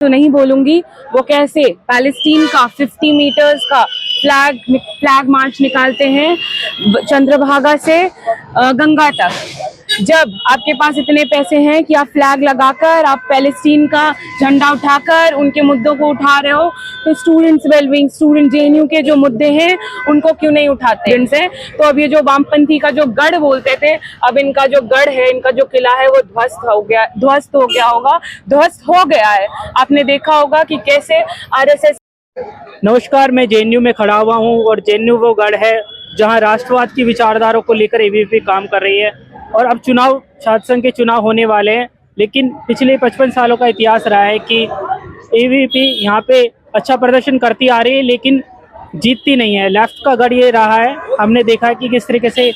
तो नहीं बोलूंगी वो कैसे पैलेस्टीन का 50 मीटर्स का फ्लैग मार्च निकालते हैं चंद्रभागा से गंगा तक। जब आपके पास इतने पैसे हैं कि आप फ्लैग लगाकर आप पैलेस्टीन का झंडा उठाकर उनके मुद्दों को उठा रहे हो, तो स्टूडेंट्स वेलबींग, स्टूडेंट जेएनयू के जो मुद्दे हैं उनको क्यों नहीं उठाते इनसे? तो अब ये जो वामपंथी का जो गढ़ बोलते थे, अब इनका जो गढ़ है, इनका जो किला है वो ध्वस्त हो गया है। आपने देखा होगा कि कैसे आरएसएस। नमस्कार, मैं जेएनयू में खड़ा हुआ हूं और जेएनयू वो गढ़ है जहां राष्ट्रवाद की विचारधारा को लेकर एबीवीपी काम कर रही है। और अब छात्र संघ के चुनाव होने वाले हैं, लेकिन पिछले 55 सालों का इतिहास रहा है कि एबीवीपी यहाँ पे अच्छा प्रदर्शन करती आ रही है लेकिन जीतती नहीं है। लेफ्ट का गढ़ ये रहा है। हमने देखा है कि किस तरीके से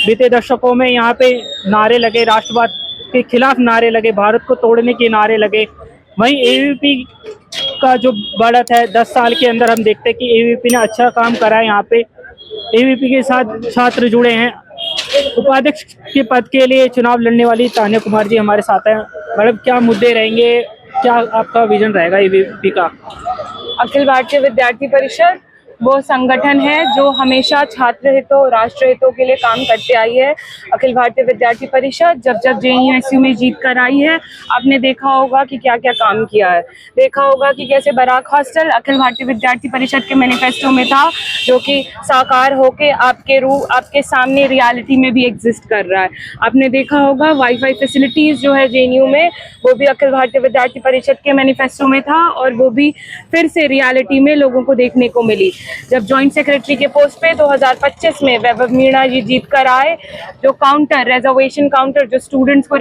बीते दशकों में यहाँ पे नारे लगे, राष्ट्रवाद के खिलाफ नारे लगे, भारत को तोड़ने के नारे लगे। वहीं एबीवीपी का जो बढ़त है 10 साल के अंदर, हम देखते हैं कि एबीवीपी ने अच्छा काम करा है। यहाँ पे एबीवीपी के साथ छात्र जुड़े हैं। उपाध्यक्ष के पद के लिए चुनाव लड़ने वाली तान्या कुमार जी हमारे साथ हैं। मैडम, क्या मुद्दे रहेंगे, क्या आपका विजन रहेगा एबीवीपी का? अखिल भारतीय विद्यार्थी परिषद वो संगठन है जो हमेशा छात्र हितों, राष्ट्र हितों के लिए काम करते आई है। अखिल भारतीय विद्यार्थी परिषद जब जेएनयू में जीत कर आई है, आपने देखा होगा कि क्या क्या काम किया है। देखा होगा कि कैसे बराक हॉस्टल अखिल भारतीय विद्यार्थी परिषद के मैनिफेस्टो में था, जो कि साकार होके आपके सामने रियलिटी में भी एग्जिस्ट कर रहा है। आपने देखा होगा वाईफाई फैसिलिटीज जो है जेएनयू में, वो भी अखिल भारतीय विद्यार्थी परिषद के मैनिफेस्टो में था और वो भी फिर से रियलिटी में लोगों को देखने को मिली जब जॉइंट सेक्रेटरी के पोस्ट पे 2025 में वैभव मीणा जी जीत कर आए। जो रिजर्वेशन काउंटर जो स्टूडेंट्स को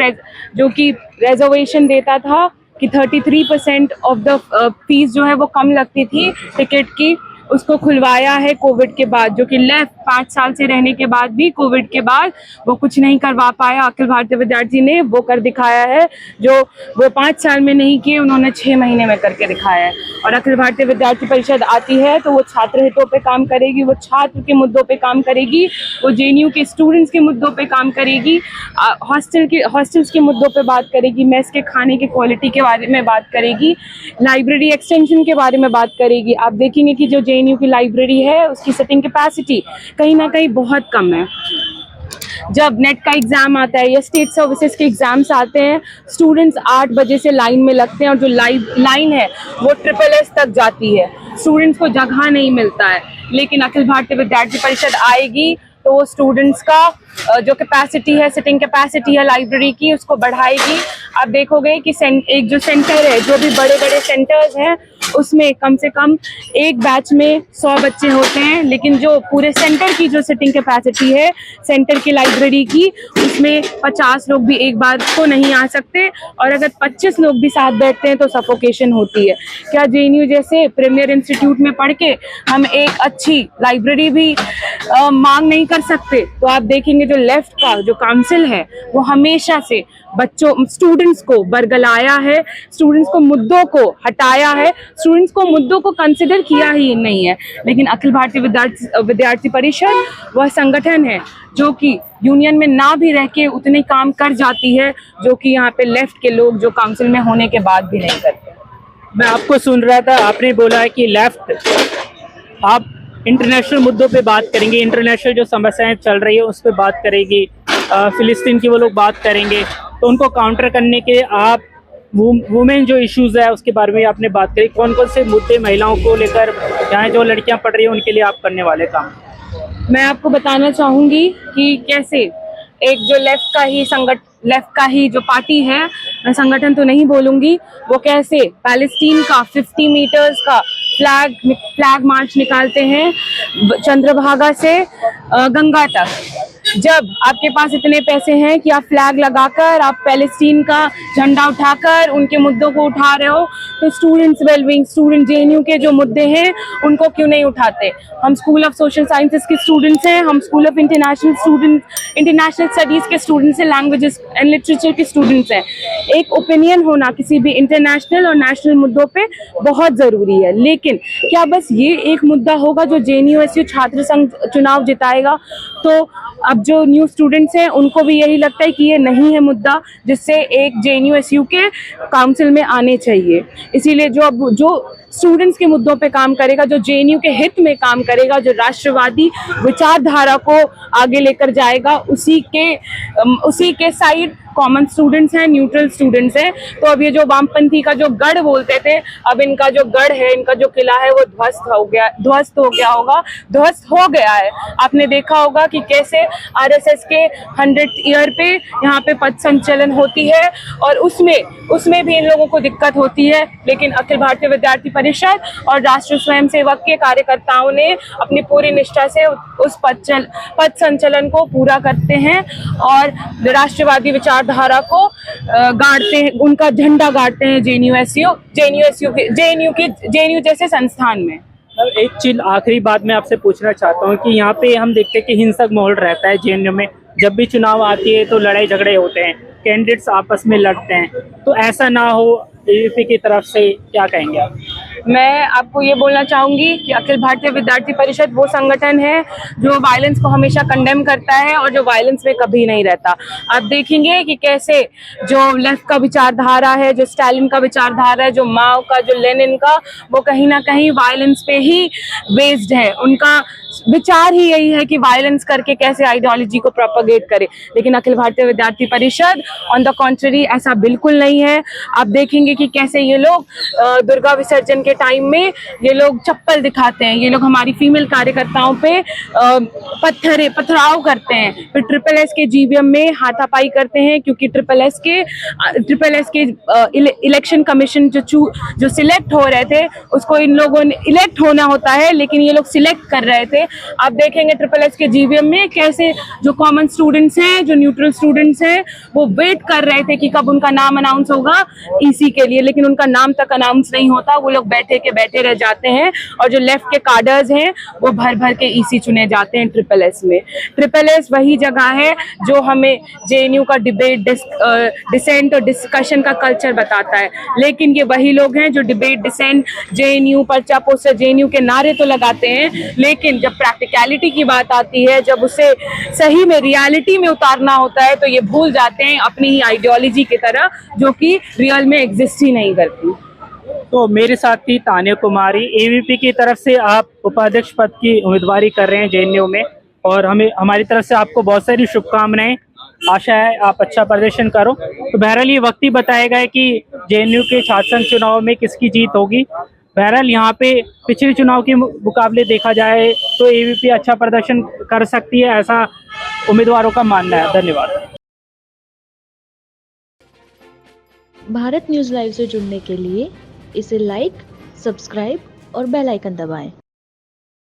जो कि रिजर्वेशन देता था कि 33% ऑफ द फीस जो है वो कम लगती थी टिकट की, उसको खुलवाया है कोविड के बाद, जो कि लेफ्ट 5 साल से रहने के बाद भी कोविड के बाद वो कुछ नहीं करवा पाया। अखिल भारतीय विद्यार्थी ने वो कर दिखाया है जो वो 5 साल में नहीं किए, उन्होंने 6 महीने में करके दिखाया है। और अखिल भारतीय विद्यार्थी परिषद आती है तो वो छात्र हितों पे काम करेगी, वो छात्र के मुद्दों पे काम करेगी, वो जेएनयू के स्टूडेंट्स के मुद्दों पे काम करेगी, हॉस्टल्स के मुद्दों पे बात करेगी, मेस के खाने की क्वालिटी के बारे में बात करेगी, लाइब्रेरी एक्सटेंशन के बारे में बात करेगी। आप देखेंगे कि जो जेएनयू की लाइब्रेरी है उसकी सिटिंग कैपेसिटी कहीं ना कहीं बहुत कम है। जब नेट का एग्जाम आता है या स्टेट सर्विसेज के एग्जाम्स आते हैं, स्टूडेंट्स 8 बजे से लाइन में लगते हैं और जो लाइन है वो SSS तक जाती है। स्टूडेंट्स को जगह नहीं मिलता है, लेकिन अखिल भारतीय विद्यार्थी परिषद आएगी तो वो स्टूडेंट्स का जो कैपेसिटी है, सिटिंग कैपेसिटी है लाइब्रेरी की, उसको बढ़ाएगी। आप देखोगे कि एक जो सेंटर है, जो भी बड़े बड़े सेंटर्स हैं उसमें कम से कम एक बैच में 100 बच्चे होते हैं, लेकिन जो पूरे सेंटर की जो सिटिंग कैपेसिटी है सेंटर की लाइब्रेरी की, उसमें 50 लोग भी एक बार तो नहीं आ सकते, और अगर 25 लोग भी साथ बैठते हैं तो सफोकेशन होती है। क्या जेएनयू जैसे प्रीमियर इंस्टीट्यूट में पढ़ के हम एक अच्छी लाइब्रेरी भी मांग नहीं कर सकते? तो आप देखेंगे जो लेफ्ट का जो काउंसिल है वो हमेशा से स्टूडेंट्स को बरगलाया है, स्टूडेंट्स को मुद्दों को हटाया है, स्टूडेंट्स को मुद्दों को कंसिडर किया ही नहीं है। लेकिन अखिल भारतीय विद्यार्थी परिषद वह संगठन है जो कि यूनियन में ना भी रह के उतने काम कर जाती है जो कि यहाँ पे लेफ्ट के लोग जो काउंसिल में होने के बाद भी नहीं करते। मैं आपको सुन रहा था, आपने बोला है कि लेफ्ट आप इंटरनेशनल मुद्दों पे बात करेंगे, इंटरनेशनल जो समस्याएं चल रही है उस पर बात करेगी, फिलिस्तीन की वो लोग बात करेंगे, तो उनको काउंटर करने के आप वुमेन जो इश्यूज है उसके बारे में आपने बात करी। कौन कौन से मुद्दे महिलाओं को लेकर, यहाँ जो लड़कियां पढ़ रही हैं उनके लिए आप करने वाले काम? मैं आपको बताना चाहूंगी कि कैसे एक जो लेफ्ट का ही जो पार्टी है, मैं संगठन तो नहीं बोलूंगी, वो कैसे पैलेस्टीन का 50 मीटर्स का फ्लैग मार्च निकालते हैं चंद्रभागा से गंगा तक। जब आपके पास इतने पैसे हैं कि आप फ्लैग लगाकर आप पैलेस्टीन का झंडा उठाकर उनके मुद्दों को उठा रहे हो, तो स्टूडेंट्स वेलबींग, स्टूडेंट जेएनयू के जो मुद्दे हैं उनको क्यों नहीं उठाते? हम स्कूल ऑफ सोशल साइंसेस के स्टूडेंट्स हैं, हम स्कूल ऑफ इंटरनेशनल स्टडीज के स्टूडेंट्स हैं, लैंग्वेजेस एंड लिटरेचर के स्टूडेंट्स हैं। एक ओपिनियन होना किसी भी इंटरनेशनल और नेशनल मुद्दों पे बहुत जरूरी है, लेकिन क्या बस ये एक मुद्दा होगा जो जेएनयू छात्र संघ चुनाव जिताएगा? तो अब जो न्यू स्टूडेंट्स हैं उनको भी यही लगता है कि ये नहीं है मुद्दा जिससे एक JNU-SU के काउंसिल में आने चाहिए। इसीलिए जो स्टूडेंट्स के मुद्दों पे काम करेगा, जो JNU के हित में काम करेगा, जो राष्ट्रवादी विचारधारा को आगे लेकर जाएगा, उसी के साइड कॉमन स्टूडेंट्स हैं, न्यूट्रल स्टूडेंट्स हैं। तो अब ये जो वामपंथी का जो गढ़ बोलते थे, अब इनका जो गढ़ है, इनका जो किला है, वो ध्वस्त हो गया है। आपने देखा होगा कि कैसे RSS के 100th ईयर पे यहाँ पे पथ संचलन होती है और उसमें भी इन लोगों को दिक्कत होती है, लेकिन अखिल भारतीय विद्यार्थी परिषद और राष्ट्रीय स्वयंसेवक के कार्यकर्ताओं ने अपनी पूरी निष्ठा से उस पथ संचलन को पूरा करते हैं और राष्ट्रवादी विचारधारा को गाड़ते हैं, उनका झंडा गाड़ते हैं JNU जैसे संस्थान में। एक चीज आखिरी बात मैं आपसे पूछना चाहता हूँ कि यहाँ पे हम देखते हैं कि हिंसक माहौल रहता है JNU में। जब भी चुनाव आती है तो लड़ाई झगड़े होते हैं, कैंडिडेट्स आपस में लड़ते हैं, तो ऐसा ना हो AVP की तरफ से क्या कहेंगे आप? मैं आपको ये बोलना चाहूंगी कि अखिल भारतीय विद्यार्थी परिषद वो संगठन है जो वायलेंस को हमेशा कंडेम करता है और जो वायलेंस में कभी नहीं रहता। आप देखेंगे कि कैसे जो लेफ्ट का विचारधारा है, जो स्टालिन का विचारधारा है, जो माओ का, जो लेनिन का, वो कहीं ना कहीं वायलेंस पे ही बेस्ड है। उनका विचार ही यही है कि वायलेंस करके कैसे आइडियोलॉजी को प्रोपेगेट करे, लेकिन अखिल भारतीय विद्यार्थी परिषद ऑन द कॉन्ट्ररी ऐसा बिल्कुल नहीं है। आप देखेंगे कि कैसे ये लोग दुर्गा विसर्जन के टाइम में ये लोग चप्पल दिखाते हैं, ये लोग हमारी फीमेल कार्यकर्ताओं पे पथराव करते हैं, फिर SSS के GVM में हाथापाई करते हैं, क्योंकि SSS के इलेक्शन कमीशन जो सिलेक्ट हो रहे थे उसको इन लोगों ने इलेक्ट होना होता है, लेकिन ये लोग सिलेक्ट कर रहे थे। आप देखेंगे SSS के GVM में कैसे जो कॉमन स्टूडेंट्स हैं, जो न्यूट्रल स्टूडेंट्स हैं, वो वेट कर रहे थे कि कब उनका नाम अनाउंस होगा EC के लिए, लेकिन उनका नाम तक अनाउंस नहीं होता। वो लोग बैठे रह जाते हैं और जो लेफ्ट के कार्डर्स हैं वो भर के EC चुने जाते हैं SSS में। SSS वही जगह है जो हमें JNU का डिबेट, डिसेंट और डिस्कशन का कल्चर बताता है, लेकिन ये वही लोग हैं जो डिबेट, डिसेंट, JNU, पर्चा पोस्टर, JNU के नारे तो लगाते हैं, लेकिन जब प्रैक्टिकलिटी की बात आती है, जब उसे सही में रियलिटी में उतारना होता है, तो ये भूल जाते हैं अपनी ही आइडियोलॉजी की तरह, जो कि रियल में एग्जिस्ट ही नहीं करती। तो मेरे साथ थी तान्या कुमारी, AVP की तरफ से आप उपाध्यक्ष पद की उम्मीदवारी कर रहे हैं JNU में, और हमारी तरफ से आपको बहुत सारी शुभकामनाएं। आशा है आप अच्छा प्रदर्शन करो। तो बहरहाल ये वक्त ही बताएगा कि JNU के छात्र संघ चुनाव में किसकी जीत होगी। बहरहाल यहाँ पे पिछले चुनाव के मुकाबले देखा जाए तो AVP अच्छा प्रदर्शन कर सकती है, ऐसा उम्मीदवारों का मानना है। धन्यवाद। भारत न्यूज़ लाइव से जुड़ने के लिए इसे लाइक, सब्सक्राइब और बेल आइकन दबाएं।